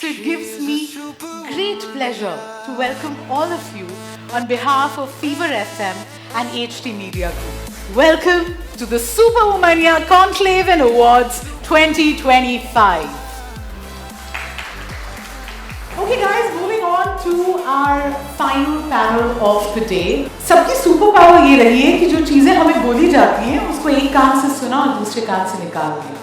So it gives me great pleasure to welcome all of you on behalf of Fever FM and HT Media Group. Welcome to the Superwomaniya Conclave and Awards 2025. Okay guys, moving on to our final panel of the day. सबकी super power ये रही है कि जो चीजें हमें बोली जाती हैं उसको एक कान से सुना और दूसरे कान से निकाल दिया.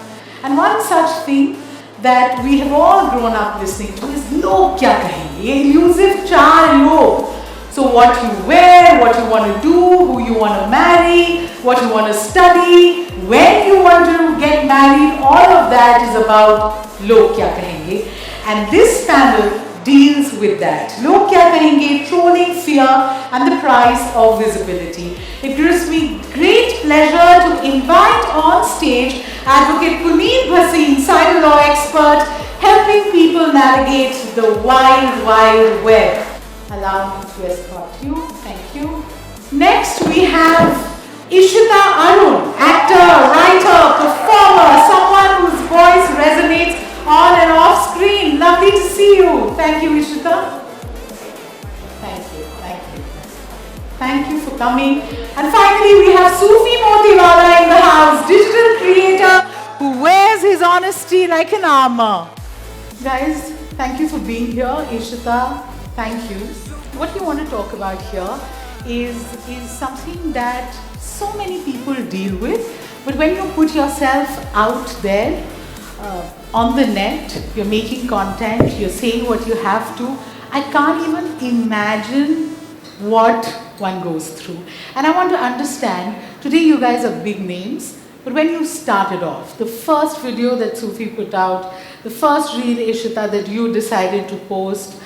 And one such thing that we have all grown up listening to is Log Kya Kahenge. ये elusive चार लोग. So what you wear, what you want to do, who you want to marry, what you want to study, when you want to get married, all of that is about Log Kya Kahenge. And this panel deals with that. Log Kya Kahenge, trolling fear and the price of visibility. It gives me great pleasure to invite on stage Advocate Puneet, Bhasin, cyber law expert, helping people navigate the wild, wild web. Allow me to escort you. Thank you. Next we have Ishitta Arun, actor, writer, performer, someone whose voice resonates on and off screen. Lovely to see you. Thank you, Ishitta. Thank you. Thank you. Thank you for coming. And finally, we have Sufi Motiwala in the house, digital creator who wears his honesty like an armor. Guys, thank you for being here. Ishitta, thank you. What you want to talk about here is something that so many people deal with, but when you put yourself out there, on the net, you're making content, you're saying what you have to. I can't even imagine what one goes through. And I want to understand, today you guys are big names, but when you started off, the first video that Sufi put out, the first reel, Ishitta, that you decided to post,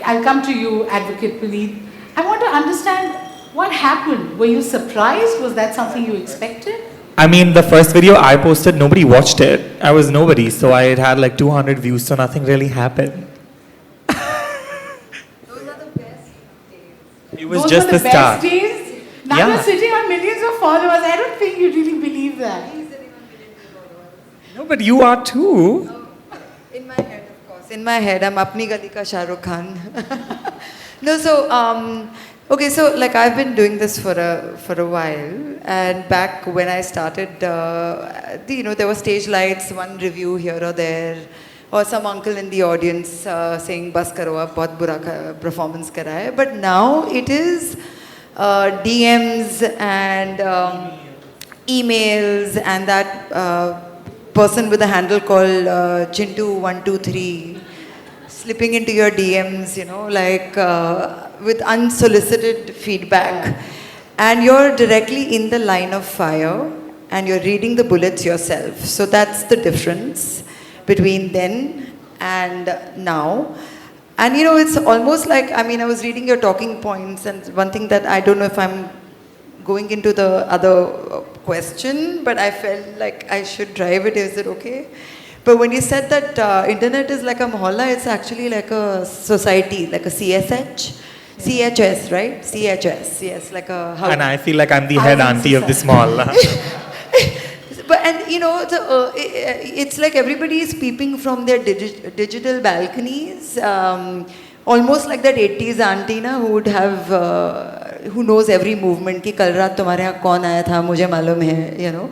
I'll come to you, Advocate Puneet. I want to understand what happened. Were you surprised? Was that something you expected? I mean, the first video I posted, nobody watched it. I was nobody, so I had like 200 views, so nothing really happened. Those are the best days. It was Those just were the the start. best days? Now Yeah. you're sitting on millions of followers. I don't think you really believe that. He's sitting on millions of followers. No, but you are too. In my head, of course. In my head, I'm Apni Gali Ka Shah Rukh Khan. No, so okay, so like I've been doing this for a while, and back when I started, there were stage lights, one review here or there, or some uncle in the audience saying "Bas karo, ab bahut bura performance kara hai." But now it is DMs and emails, and that person with a handle called Chintu123 slipping into your DMs, with unsolicited feedback. And you're directly in the line of fire and you're reading the bullets yourself. So that's the difference between then and now. And it's almost like, I was reading your talking points, and one thing that I don't know if I'm going into the other question, but I felt like I should drive it. Is it okay? But when you said that internet is like a mohalla, it's actually like a society, like a CSH. CHS, right? CHS, yes, like a house. And I feel like I'm the head auntie of this mall. But it's like everybody is peeping from their digital balconies, almost like that 80s auntie na, who would have, who knows every movement. Ki kal raat tumhare yahan kaun aaya tha, mujhe malum hai,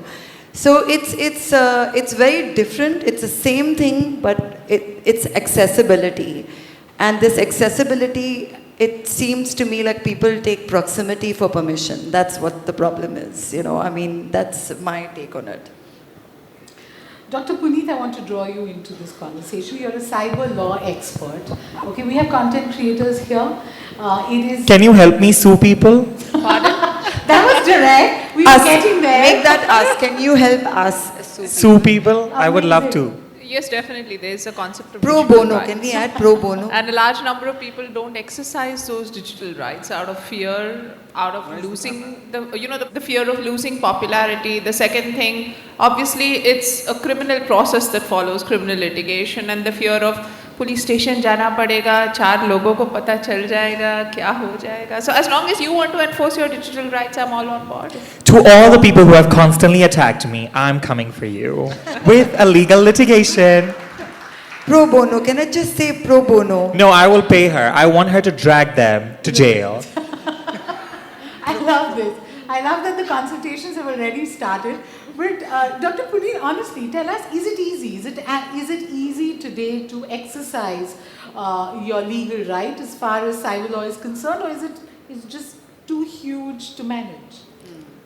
So it's very different. It's the same thing, but it's accessibility, and this accessibility. It seems to me like people take proximity for permission. That's what the problem is, that's my take on it. Dr. Puneet, I want to draw you into this conversation. You're a cyber law expert. Okay, we have content creators here. Can you help me sue people? Pardon? That was direct. We were getting there. Make that us. Can you help us Sue people? I would love to. Yes, definitely. There is a concept of pro digital bono. rights. Can we add pro bono? And a large number of people don't exercise those digital rights out of fear, out of losing the fear of losing popularity. The second thing, obviously, it's a criminal process that follows criminal litigation, and the fear of police station जाना पड़ेगा, 4 लोगों को पता चल जाएगा, क्या हो जाएगा. So as long as you want to enforce your digital rights, I'm all on board. To all the people who have constantly attacked me, I'm coming for you with a legal litigation. Pro bono. Can I just say pro bono? No, I will pay her. I want her to drag them to jail. I love this. I love that the consultations have already started. But Dr. Puneet, honestly, tell us, is it easy? Is it easy today to exercise your legal right as far as cyber law is concerned, or is it just too huge to manage?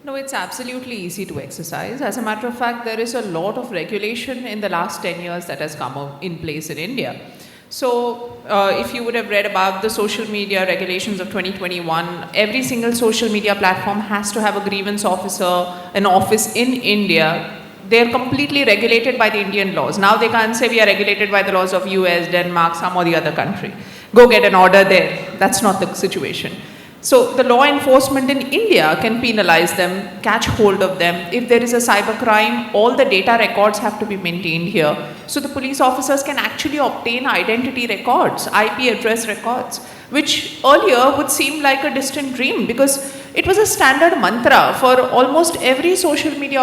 No, it's absolutely easy to exercise. As a matter of fact, there is a lot of regulation in the last 10 years that has come in place in India. So, if you would have read about the social media regulations of 2021, every single social media platform has to have a grievance officer, an office in India. They're completely regulated by the Indian laws. Now they can't say we are regulated by the laws of US, Denmark, some or the other country. Go get an order there. That's not the situation. So the law enforcement in India can penalize them, catch hold of them. If there is a cyber crime, all the data records have to be maintained here. So the police officers can actually obtain identity records, IP address records, which earlier would seem like a distant dream because it was a standard mantra for almost every social media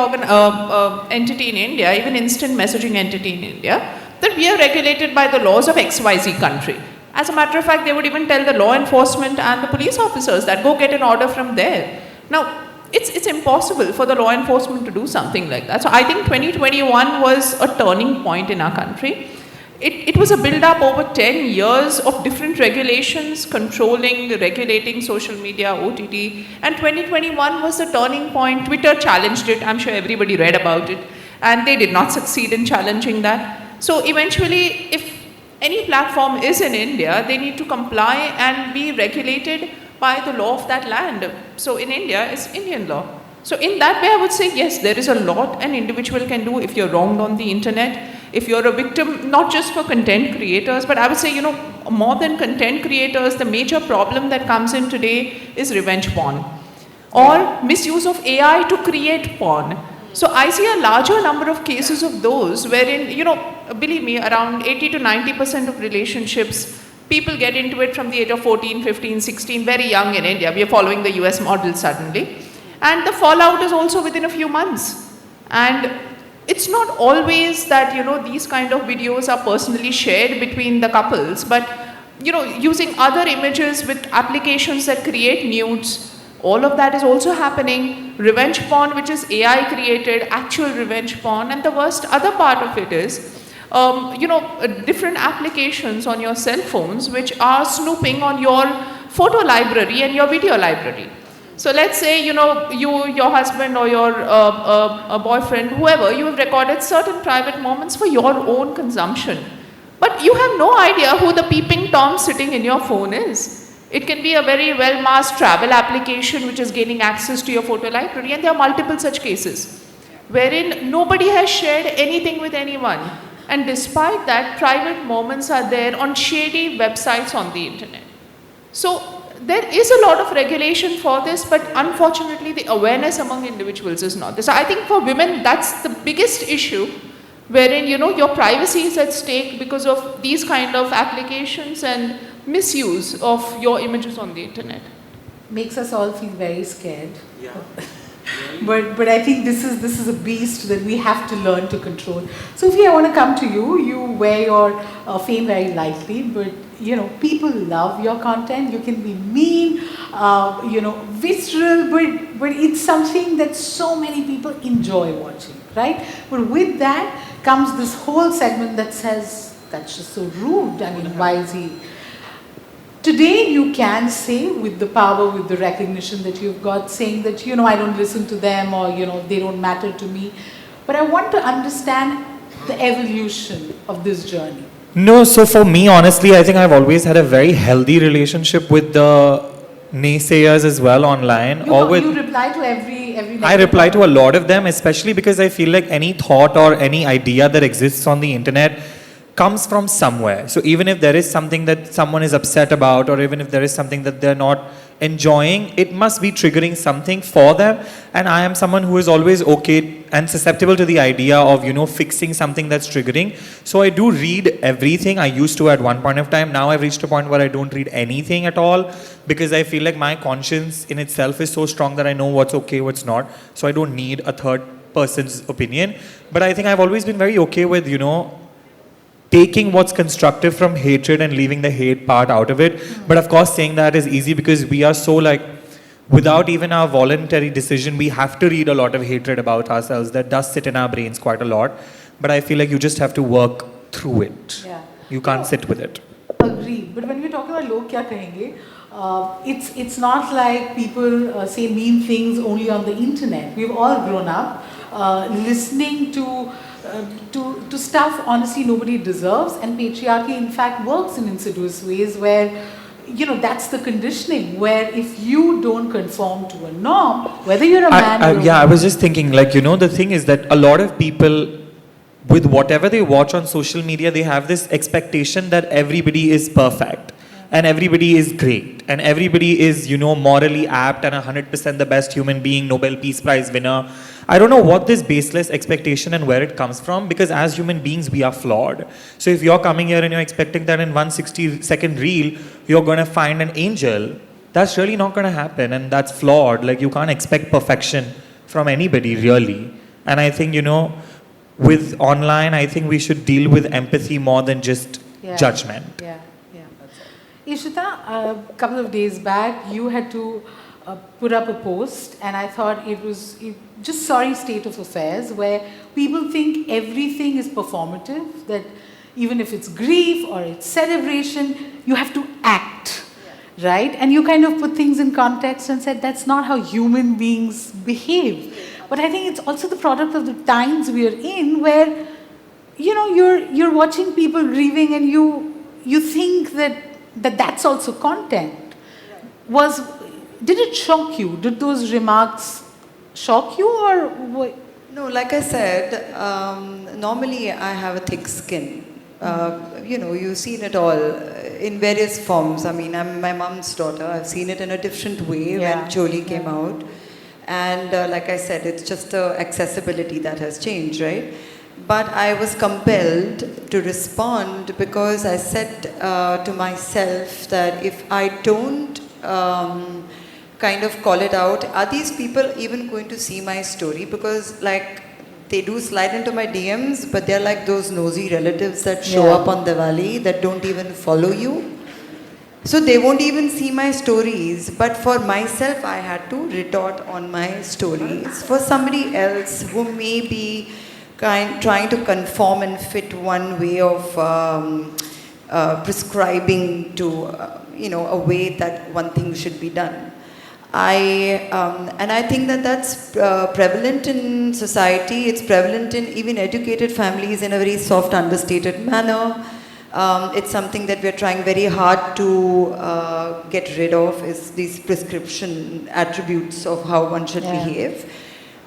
entity in India, even instant messaging entity in India, that we are regulated by the laws of XYZ country. As a matter of fact, they would even tell the law enforcement and the police officers that go get an order from there. Now, it's impossible for the law enforcement to do something like that. So I think 2021 was a turning point in our country. It was a build-up over 10 years of different regulations controlling, regulating social media, OTT. And 2021 was the turning point. Twitter challenged it. I'm sure everybody read about it. And they did not succeed in challenging that. So eventually, if any platform is in India, they need to comply and be regulated by the law of that land. So in India, it's Indian law. So in that way, I would say, yes, there is a lot an individual can do if you're wronged on the internet. If you're a victim, not just for content creators, but I would say, more than content creators, the major problem that comes in today is revenge porn or misuse of AI to create porn. So I see a larger number of cases of those wherein, believe me, around 80 to 90% of relationships, people get into it from the age of 14, 15, 16, very young in India. We are following the US model suddenly. And the fallout is also within a few months. And it's not always that, these kind of videos are personally shared between the couples, but, using other images with applications that create nudes, all of that is also happening. Revenge porn, which is AI created, actual revenge porn. And the worst other part of it is, different applications on your cell phones which are snooping on your photo library and your video library. So let's say, your husband or your boyfriend, whoever, you have recorded certain private moments for your own consumption. But you have no idea who the peeping Tom sitting in your phone is. It can be a very well-masked travel application which is gaining access to your photo library, and there are multiple such cases wherein nobody has shared anything with anyone. And despite that, private moments are there on shady websites on the internet. So there is a lot of regulation for this, but unfortunately the awareness among individuals is not. So I think for women, that's the biggest issue, wherein, your privacy is at stake because of these kind of applications and misuse of your images on the internet. Makes us all feel very scared. Yeah. But I think this is a beast that we have to learn to control. Sophie, I want to come to you. You wear your fame very lightly, but people love your content. You can be mean, visceral, but it's something that so many people enjoy watching, right? But with that comes this whole segment that says, that's just so rude. I mean, why is he? Today you can say with the power, with the recognition that you've got, saying that, I don't listen to them or, they don't matter to me. But I want to understand the evolution of this journey. No, so for me, honestly, I think I've always had a very healthy relationship with the naysayers as well online. You reply to every I reply to a lot of them, especially because I feel like any thought or any idea that exists on the internet comes from somewhere. So even if there is something that someone is upset about, or even if there is something that they're not enjoying, it must be triggering something for them. And I am someone who is always okay and susceptible to the idea of, fixing something that's triggering. So I do read everything. I used to at one point of time. Now I've reached a point where I don't read anything at all, because I feel like my conscience in itself is so strong that I know what's okay, what's not. So I don't need a third person's opinion. But I think I've always been very okay with, taking what's constructive from hatred and leaving the hate part out of it. But of course, saying that is easy because we are so like, without even our voluntary decision, we have to read a lot of hatred about ourselves. That does sit in our brains quite a lot. But I feel like you just have to work through it. Yeah. You can't sit with it. Agreed. But when we're talking about Log Kya Kahenge, it's not like people say mean things only on the internet. We've all grown up listening to stuff honestly nobody deserves, and patriarchy in fact works in insidious ways where, you know, that's the conditioning, where if you don't conform to a norm, whether you're a man or a I woman. was just thinking, like, you know, the thing is that a lot of people, with whatever they watch on social media, they have this expectation that everybody is perfect and everybody is great and everybody is, you know, morally apt and 100% the best human being, Nobel Peace Prize winner. I don't know what this baseless expectation and where it comes from, because as human beings, we are flawed. So if you're coming here and you're expecting that in 160-second reel, you're going to find an angel, that's really not going to happen, and that's flawed. Like, you can't expect perfection from anybody, really. And I think, you know, with online, I think we should deal with empathy more than just judgment. Yeah, yeah. Ishitta, a couple of days back, you had to put up a post, and I thought it was just sorry state of affairs where people think everything is performative, that even if it's grief or it's celebration, you have to act, right? And you kind of put things in context and said that's not how human beings behave. But I think it's also the product of the times we are in, where, you know, you're watching people grieving and you think that's also content. Did it shock you? Did those remarks shock you, or what? No, like I said, normally I have a thick skin. You know, you've seen it all in various forms. I mean, I'm my mom's daughter. I've seen it in a different way when Choli came out. And like I said, it's just the accessibility that has changed, right? But I was compelled to respond because I said to myself that if I don't kind of call it out, are these people even going to see my story? Because like, they do slide into my DMs, but they're like those nosy relatives that show up on Diwali that don't even follow you. So they won't even see my stories. But for myself, I had to retort on my stories. For somebody else who may be trying to conform and fit one way of prescribing to, you know, a way that one thing should be done. And I think that that's prevalent in society. It's prevalent in even educated families in a very soft, understated manner. It's something that we're trying very hard to get rid of, is these prescription attributes of how one should behave.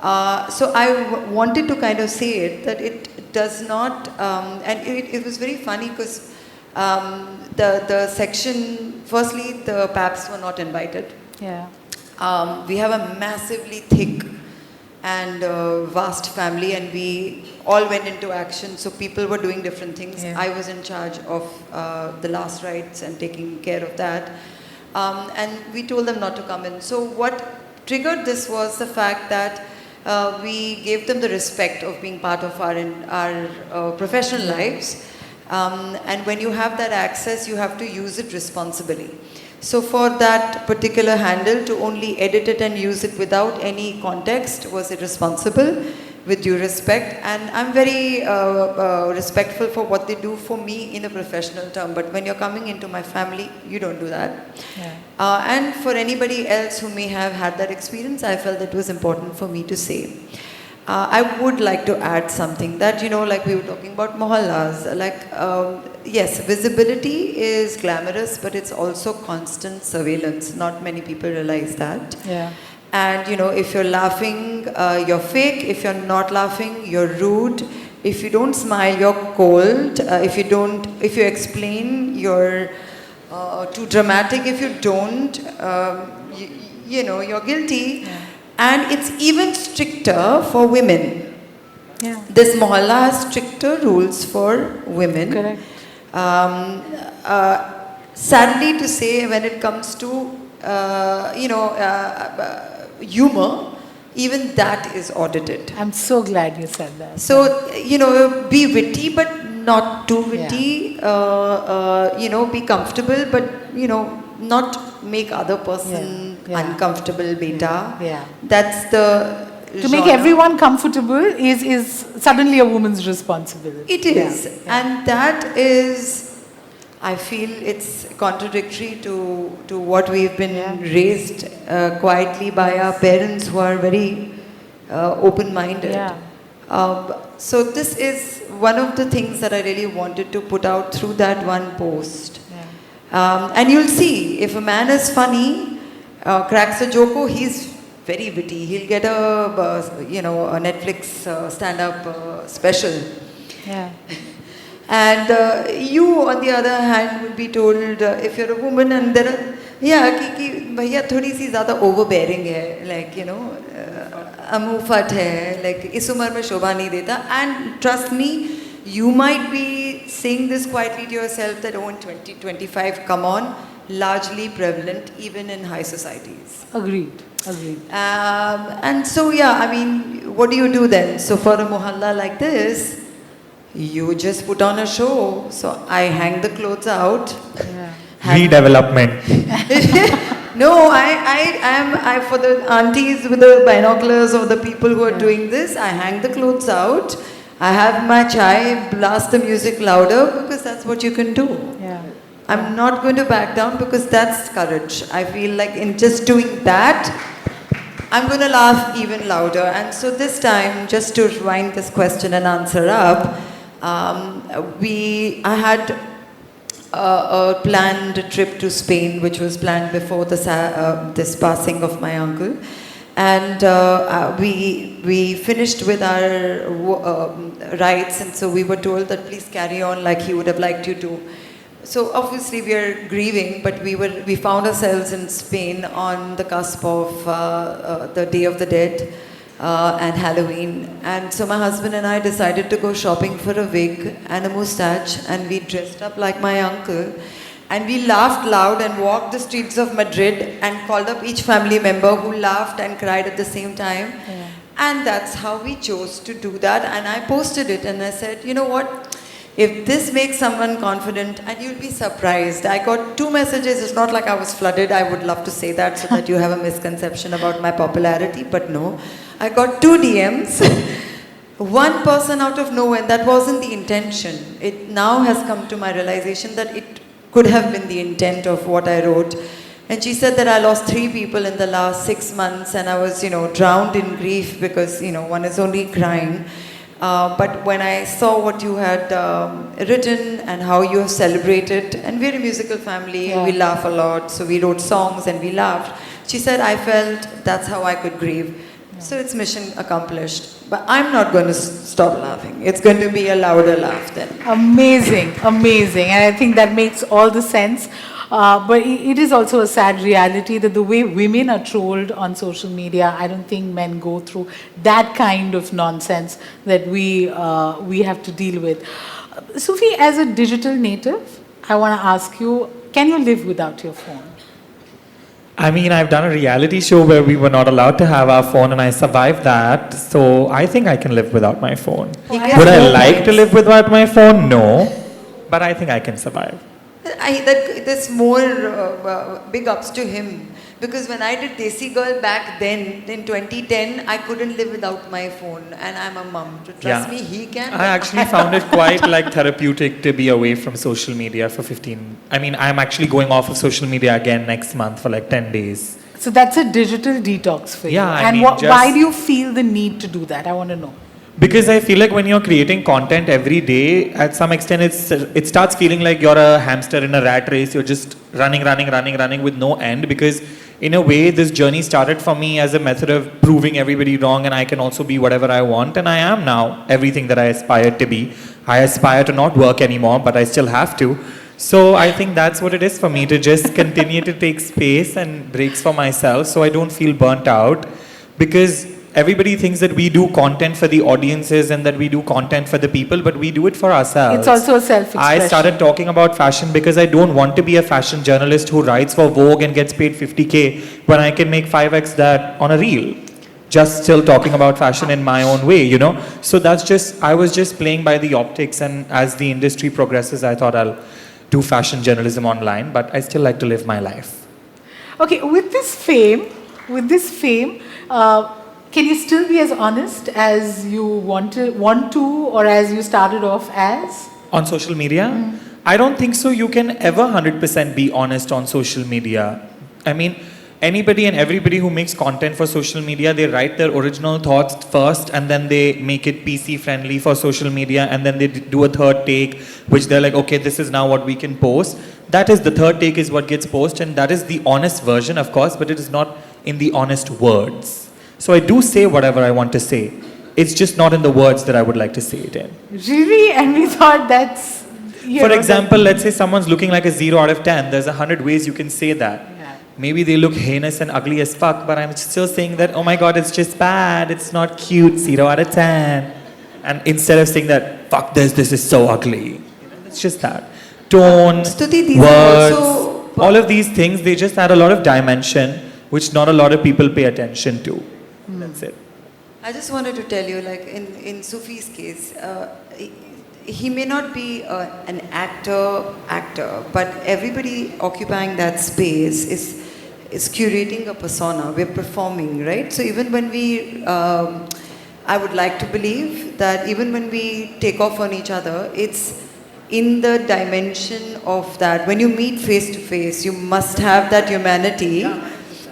So I wanted to kind of say it, that it does not, and it was very funny because the section, firstly, the PAPs were not invited. Yeah. We have a massively thick and vast family, and we all went into action. So people were doing different things. Yeah. I was in charge of the last rites and taking care of that. And we told them not to come in. So what triggered this was the fact that we gave them the respect of being part of our professional lives. And when you have that access, you have to use it responsibly. So for that particular handle to only edit it and use it without any context was irresponsible, with due respect. And I'm very respectful for what they do for me in a professional term. But when you're coming into my family, you don't do that. Yeah. And for anybody else who may have had that experience, I felt it was important for me to say. I would like to add something that, you know, like we were talking about mohallas, like, yes, visibility is glamorous, but it's also constant surveillance. Not many people realize that. Yeah. And, you know, if you're laughing, you're fake. If you're not laughing, you're rude. If you don't smile, you're cold. If you explain, you're too dramatic. If you don't, you know, you're guilty. Yeah. And it's even stricter for women. Yeah. This mohalla has stricter rules for women. Correct. Sadly to say, when it comes to, you know, humor, even that is audited. I'm so glad you said that. So, you know, be witty, but not too witty, be comfortable, but, not make other person uncomfortable, beta. Yeah. That's the To make genre. everyone comfortable is suddenly a woman's responsibility. It is. Yeah. And that is, I feel it's contradictory to what we've been raised quietly by our parents who are very open-minded. Yeah. So this is one of the things that I really wanted to put out through that one post. Yeah. And you'll see, if a man is funny, cracks a joke, he's very witty. He'll get a Netflix stand-up special. Yeah. And you, on the other hand, would be told, if you're a woman and there are, कि भैया थोड़ी सी ज़्यादा overbearing है, like, अमुफट है, like इस उम्र में शोभा नहीं देता. And trust me, you might be saying this quietly to yourself that, in 2025, come on, largely prevalent even in high societies. Agreed. And so, what do you do then? So for a mohalla like this, you just put on a show. So I hang the clothes out. Yeah. Redevelopment. No, I for the aunties with the binoculars or the people who are doing this, I hang the clothes out. I have my chai, blast the music louder because that's what you can do. Yeah. I'm not going to back down because that's courage. I feel like in just doing that, I'm going to laugh even louder. And so this time, just to wind this question and answer up, I had a planned trip to Spain, which was planned before this passing of my uncle. And we finished with our rites, and so we were told that please carry on like he would have liked you to. So obviously we are grieving, but we found ourselves in Spain on the cusp of the Day of the Dead and Halloween. And so my husband and I decided to go shopping for a wig and a moustache, and we dressed up like my uncle. And we laughed loud and walked the streets of Madrid and called up each family member who laughed and cried at the same time. Yeah. And that's how we chose to do that. And I posted it and I said, you know what? If this makes someone confident, and you'll be surprised. I got 2 messages. It's not like I was flooded. I would love to say that so that you have a misconception about my popularity. But no, I got 2 DMs. One person out of nowhere, that wasn't the intention. It now has come to my realization that it could have been the intent of what I wrote. And she said that I lost 3 people in the last 6 months and I was, drowned in grief because, one is only crying. But when I saw what you had written and how you have celebrated, and we're a musical family, and we laugh a lot, so we wrote songs and we laughed. She said, I felt that's how I could grieve. So it's mission accomplished. But I'm not going to stop laughing. It's going to be a louder laugh then. Amazing. And I think that makes all the sense. But it is also a sad reality that the way women are trolled on social media, I don't think men go through that kind of nonsense that we have to deal with. Sufi, as a digital native, I want to ask you, can you live without your phone? I mean, I've done a reality show where we were not allowed to have our phone and I survived that. So I think I can live without my phone. Would I like to live without my phone? No. But I think I can survive. There's more big ups to him. Because when I did Desi Girl back then, in 2010, I couldn't live without my phone. And I'm a mum. So trust me, he can. I actually found it quite therapeutic to be away from social media for 15. I mean, I'm actually going off of social media again next month for 10 days. So that's a digital detox for you. Yeah, I and mean, why do you feel the need to do that? I want to know. Because I feel like when you're creating content every day, at some extent it starts feeling like you're a hamster in a rat race. You're just running with no end. Because in a way, this journey started for me as a method of proving everybody wrong, and I can also be whatever I want. And I am now everything that I aspired to be. I aspire to not work anymore, but I still have to. So I think that's what it is for me, to just continue to take space and breaks for myself so I don't feel burnt out. Because everybody thinks that we do content for the audiences and that we do content for the people, but we do it for ourselves. It's also a self-expression. I started talking about fashion because I don't want to be a fashion journalist who writes for Vogue and gets paid 50K when I can make 5x that on a reel. just still talking about fashion in my own way, you know. So that's just, I was just playing by the optics, and as the industry progresses, I thought I'll do fashion journalism online, but I still like to live my life. Okay, with this fame, can you still be as honest as you want to, or as you started off as? On social media? I don't think so. You can ever 100% be honest on social media. I mean, anybody and everybody who makes content for social media, they write their original thoughts first, and then they make it PC friendly for social media, and then they do a third take, which they're like, okay, this is now what we can post. That is, the third take is what gets posted, and that is the honest version, of course, but it is not in the honest words. So I do say whatever I want to say. It's just not in the words that I would like to say it in. Really? And we thought that's... For example, let's say someone's looking like a 0 out of 10. There's 100 ways you can say that. Yeah. Maybe they look heinous and ugly as fuck, but I'm still saying that, oh my god, it's just bad, it's not cute, 0 out of 10. And instead of saying that, fuck this is so ugly. It's just that. Tone, Stutee, these words, are also... all of these things, they just add a lot of dimension, which not a lot of people pay attention to. That's it. I just wanted to tell you, like in Sufi's case, he may not be an actor, but everybody occupying that space is curating a persona. We're performing, right? So even when we, I would like to believe that even when we take off on each other, it's in the dimension of that. When you meet face to face, you must have that humanity.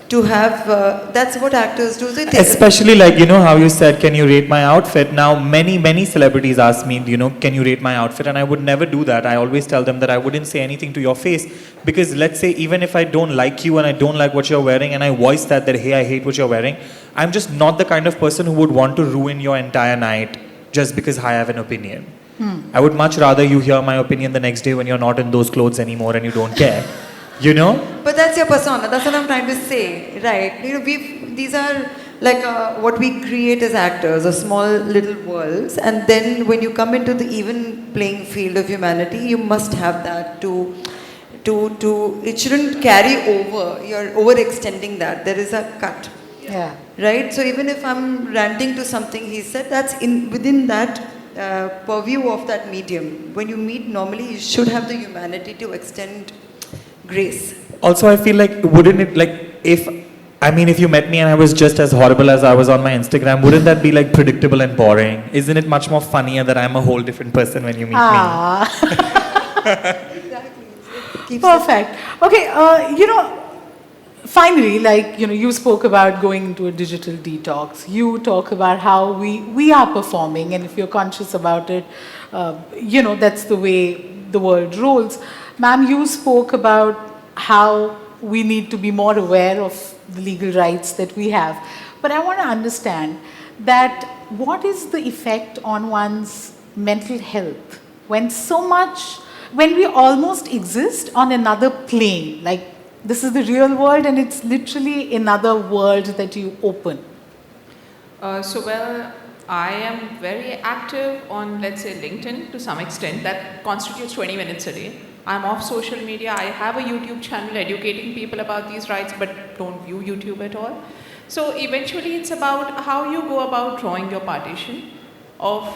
To have, that's what actors do. Especially like, you know how you said, can you rate my outfit? Now many celebrities ask me, you know, can you rate my outfit? And I would never do that. I always tell them that I wouldn't say anything to your face. Because let's say even if I don't like you and I don't like what you're wearing and I voice that hey, I hate what you're wearing, I'm just not the kind of person who would want to ruin your entire night just because I have an opinion. I would much rather you hear my opinion the next day when you're not in those clothes anymore and you don't care. You know? But that's your persona. That's what I'm trying to say, right? You know, these are like what we create as actors, a small little worlds, and then when you come into the even playing field of humanity, you must have that to it shouldn't carry over. You're overextending that. There is a cut. Yeah. Right? So even if I'm ranting to something he said, that's within that purview of that medium. When you meet normally, you should have the humanity to extend grace. Also, I feel like, wouldn't it, like, if you met me and I was just as horrible as I was on my Instagram, wouldn't that be like predictable and boring? Isn't it much more funnier that I'm a whole different person when you meet me? Exactly. Perfect. Okay, you know, finally, like, you know, you spoke about going into a digital detox. You talk about how we are performing, and if you're conscious about it, you know, that's the way the world rolls. Ma'am, you spoke about how we need to be more aware of the legal rights that we have. But I want to understand that what is the effect on one's mental health when we almost exist on another plane, like this is the real world and it's literally another world that you open? I am very active on, let's say, LinkedIn to some extent. That constitutes 20 minutes a day. I'm off social media. I have a YouTube channel educating people about these rights, but don't view YouTube at all. So eventually it's about how you go about drawing your partition of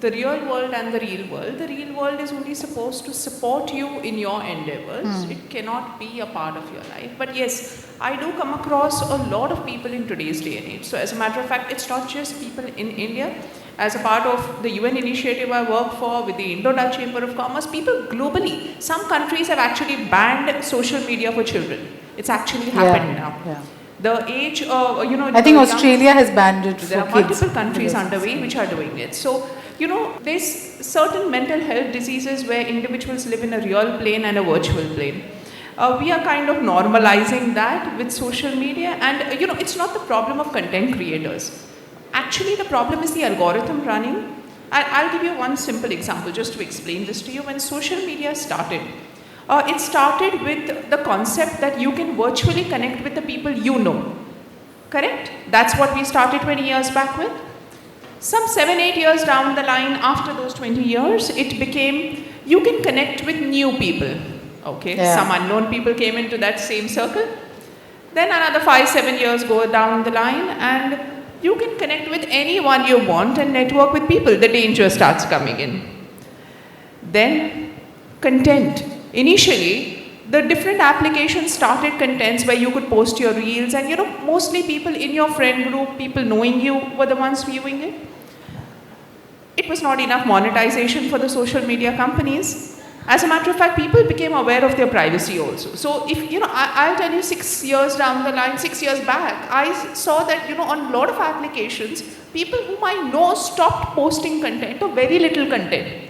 the real world and the real world. The real world is only supposed to support you in your endeavors. It cannot be a part of your life. But yes, I do come across a lot of people in today's day and age. So as a matter of fact, it's not just people in India. As a part of the UN initiative I work for with the Indo-Dutch Chamber of Commerce, people globally, some countries have actually banned social media for children. It's actually happened now. Yeah. The age of, you know... I think Australia has banned it for kids. There are multiple countries underway which are doing it. So, you know, there's certain mental health diseases where individuals live in a real plane and a virtual plane. We are kind of normalizing that with social media, and, you know, it's not the problem of content creators. Actually, the problem is the algorithm running. I'll give you one simple example just to explain this to you. When social media started, it started with the concept that you can virtually connect with the people you know. Correct? That's what we started 20 years back with. Some 7-8 years down the line, after those 20 years, it became you can connect with new people. Okay, some unknown people came into that same circle. Then another 5-7 years go down the line, and you can connect with anyone you want and network with people. The danger starts coming in. Then, content. Initially, the different applications started contents where you could post your reels, and mostly people in your friend group, people knowing you, were the ones viewing it. It was not enough monetization for the social media companies. As a matter of fact, people became aware of their privacy also. So if, I'll tell you 6 years down the line, 6 years back, I saw that, on a lot of applications, people whom I know stopped posting content or very little content.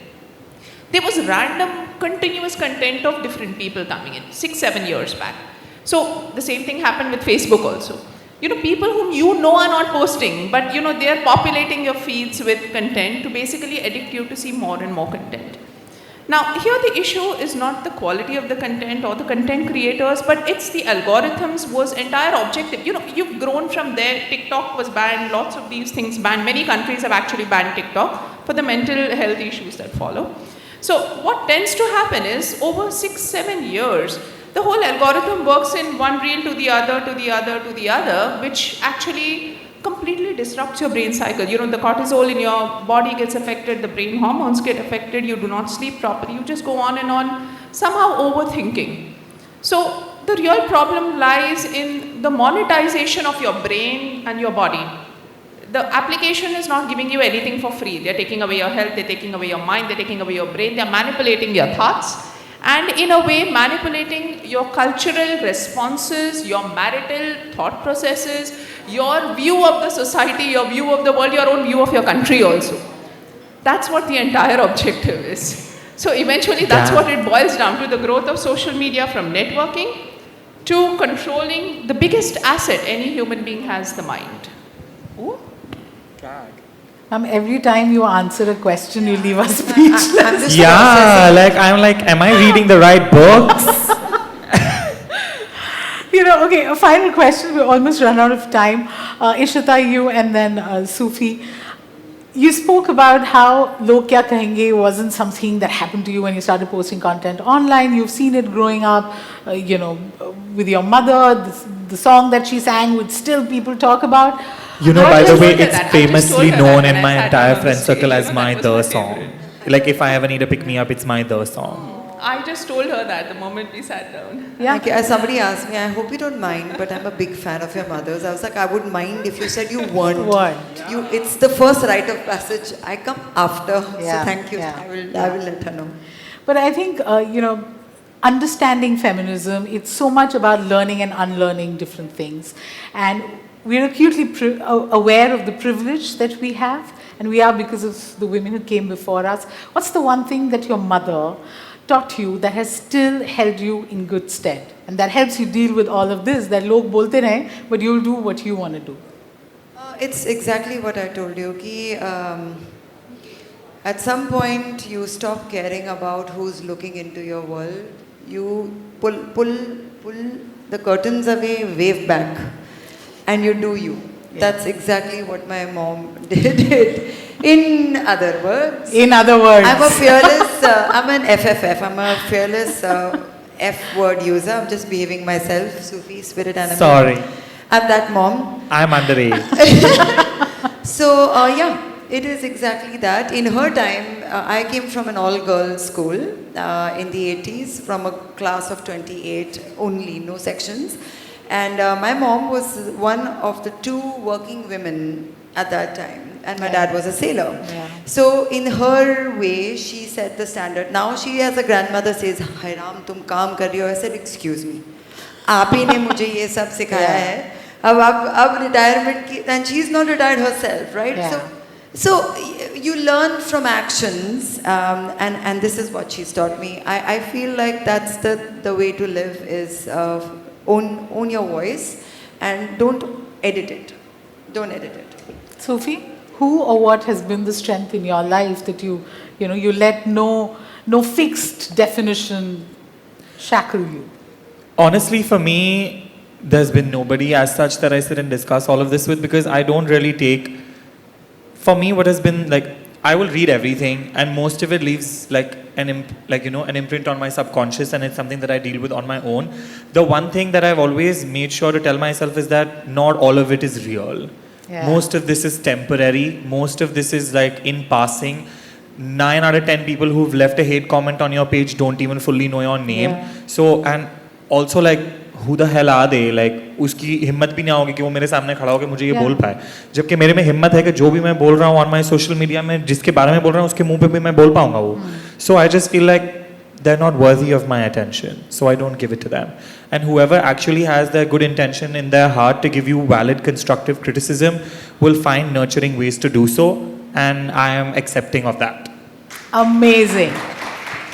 There was random, continuous content of different people coming in, 6-7 years back. So the same thing happened with Facebook also. People whom are not posting, but they are populating your feeds with content to basically addict you to see more and more content. Now, here the issue is not the quality of the content or the content creators, but it's the algorithms was entire objective. You've grown from there. TikTok was banned, lots of these things banned. Many countries have actually banned TikTok for the mental health issues that follow. So what tends to happen is over 6-7 years, the whole algorithm works in one reel to the other, to the other, to the other, which actually completely disrupts your brain cycle. The cortisol in your body gets affected, the brain hormones get affected, you do not sleep properly, you just go on and on, somehow overthinking. So the real problem lies in the monetization of your brain and your body. The application is not giving you anything for free. They're taking away your health, they're taking away your mind, they're taking away your brain, they're manipulating your thoughts, and in a way manipulating your cultural responses, your marital thought processes, your view of the society, your view of the world, your own view of your country also. That's what the entire objective is. So eventually that's what it boils down to, the growth of social media from networking to controlling the biggest asset any human being has, the mind. Ooh. Every time you answer a question, you leave us speechless. I'm like, am I reading the right books? Okay, a final question. We almost run out of time. Ishitta, you and then Sufi. You spoke about how Log Kya Kahenge wasn't something that happened to you when you started posting content online. You've seen it growing up, with your mother, the song that she sang, which still people talk about. By the way, it's famously known in my entire friend circle as my The song. Like if I ever need a pick-me-up, it's my The song. I just told her that the moment we sat down. Yeah. Okay, somebody asked me, I hope you don't mind, but I'm a big fan of your mother's. I was like, I wouldn't mind if you said you weren't. It's the first rite of passage. I come after. Yeah. So thank you. Yeah. I will let her know. But I think, understanding feminism, it's so much about learning and unlearning different things. And we're acutely aware of the privilege that we have, and we are because of the women who came before us. What's the one thing that your mother taught you that has still held you in good stead, and that helps you deal with all of this, that log bolte rahe, but you'll do what you want to do? It's exactly what I told you. Ki, at some point, you stop caring about who's looking into your world. You pull the curtains away, wave back, and you do you. Yeah. That's exactly what my mom did. In other words, I'm a fearless, I'm an FFF, I'm a fearless F word user. I'm just behaving myself, Sufi, spirit animal. Sorry. I'm that mom. I'm underage. So, it is exactly that. In her time, I came from an all-girls school in the 80s, from a class of 28 only, no sections. And my mom was one of the 2 working women at that time. And my dad was a sailor. Yeah. So in her way, she set the standard. Now she as a grandmother says, "Hai Ram, tum kaam kar rahi ho." I said, "Excuse me. Aap hi ne mujhe ye sab sikhaya hai. Ab retirement ki," and she's not retired herself, right? Yeah. So you learn from actions, and this is what she's taught me. I feel like that's the way to live is own your voice and don't edit it. Don't edit it. Sufi, who or what has been the strength in your life that you let no fixed definition shackle you? Honestly, for me, there's been nobody as such that I sit and discuss all of this with, because I don't really take. For me, what has been like, I will read everything, and most of it leaves like an imprint on my subconscious, and it's something that I deal with on my own. The one thing that I've always made sure to tell myself is that not all of it is real. Yeah. Most of this is temporary. Most of this is like in passing. 9 out of 10 people who've left a hate comment on your page don't even fully know your name. Yeah. So, and also like, who the hell are they? Like, उसकी हिम्मत भी नहीं होगी कि वो मेरे सामने खड़ा होकर मुझे ये Yeah. बोल पाए. जबकि मेरे में हिम्मत है कि जो भी मैं बोल रहा हूँ on my social media में जिसके बारे में बोल रहा हूँ उसके मुंह पे भी मैं बोल पाऊंगा वो. So I just feel like they're not worthy of my attention. So I don't give it to them. And whoever actually has their good intention in their heart to give you valid constructive criticism will find nurturing ways to do so. And I am accepting of that. Amazing.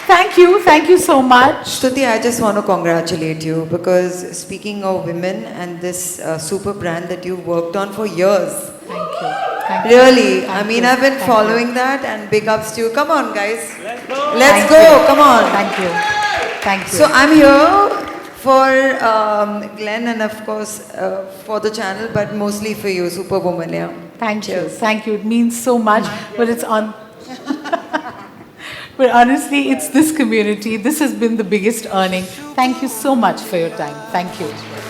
Thank you so much. Stutee, I just want to congratulate you because speaking of women and this super brand that you've worked on for years. Thank you. Thank you. Really, Thank I mean, you. I've been Thank following you. that and big ups to you. Come on, guys. Thank Let's go. you. Come on. Thank you. Thank you. So I'm here for Glenn and of course for the channel, but mostly for you, Superwomaniya. Thank you. Cheers. Thank you. It means so much. But it's on. But honestly, it's this community. This has been the biggest earning. Thank you so much for your time. Thank you.